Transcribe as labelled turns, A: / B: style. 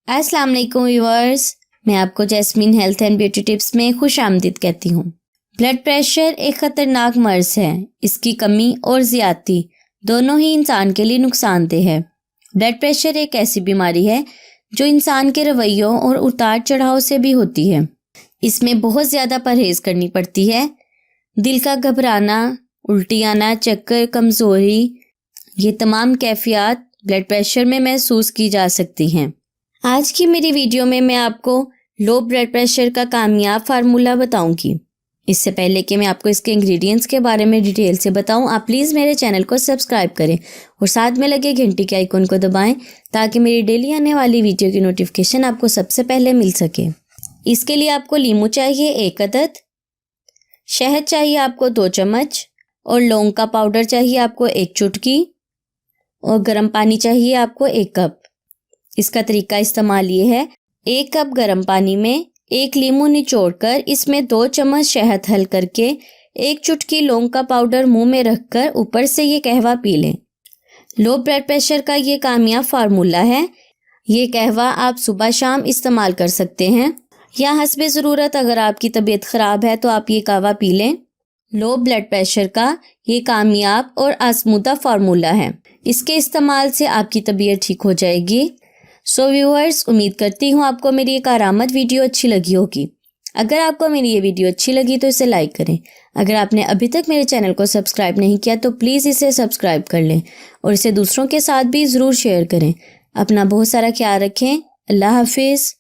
A: अस्सलाम वालेकुम व्यूअर्स, मैं आपको jasmine health and beauty tips में खुश आमदीद कहती हूँ। ब्लड प्रेशर एक ख़तरनाक मर्ज़ है। इसकी कमी और ज़्यादती दोनों ही इंसान के लिए नुकसानदेह है। ब्लड प्रेशर एक ऐसी बीमारी है जो इंसान के रवैयों और उतार चढ़ाव से भी होती है। इसमें बहुत ज़्यादा परहेज़ करनी पड़ती है। दिल का घबराना, उल्टी आना, चक्कर, कमज़ोरी, ये तमाम कैफियत ब्लड प्रेशर में महसूस की जा सकती हैं। आज की मेरी वीडियो में मैं आपको लो ब्लड प्रेशर का कामयाब फार्मूला बताऊंगी। इससे पहले कि मैं आपको इसके इंग्रेडिएंट्स के बारे में डिटेल से बताऊं, आप प्लीज़ मेरे चैनल को सब्सक्राइब करें और साथ में लगे घंटी के आइकन को दबाएं ताकि मेरी डेली आने वाली वीडियो की नोटिफिकेशन आपको सबसे पहले मिल सके। इसके लिए आपको लीमू चाहिए 1 अदद, शहद चाहिए आपको 2 चम्मच और लौंग का पाउडर चाहिए आपको 1 चुटकी और गर्म पानी चाहिए आपको 1 कप। इसका तरीका इस्तेमाल ये है, 1 कप गर्म पानी में 1 लीमू निचोड़कर इसमें 2 चम्मच शहद हल करके 1 चुटकी लौंग का पाउडर मुंह में रखकर ऊपर से ये कहवा पी लें। लो ब्लड प्रेशर का ये कामयाब फार्मूला है। ये कहवा आप सुबह शाम इस्तेमाल कर सकते हैं या हस्बे ज़रूरत अगर आपकी तबीयत ख़राब है तो आप ये कहवा पी लें। लो ब्लड प्रेशर का ये कामयाब और आजमूदा फार्मूला है। इसके इस्तेमाल से आपकी तबीयत ठीक हो जाएगी। सो व्यूअर्स, उम्मीद करती हूँ आपको मेरी एक आरामद वीडियो अच्छी लगी होगी। अगर आपको मेरी ये वीडियो अच्छी लगी तो इसे लाइक करें। अगर आपने अभी तक मेरे चैनल को सब्सक्राइब नहीं किया तो प्लीज़ इसे सब्सक्राइब कर लें और इसे दूसरों के साथ भी ज़रूर शेयर करें। अपना बहुत सारा ख्याल रखें। अल्लाह हाफिज़।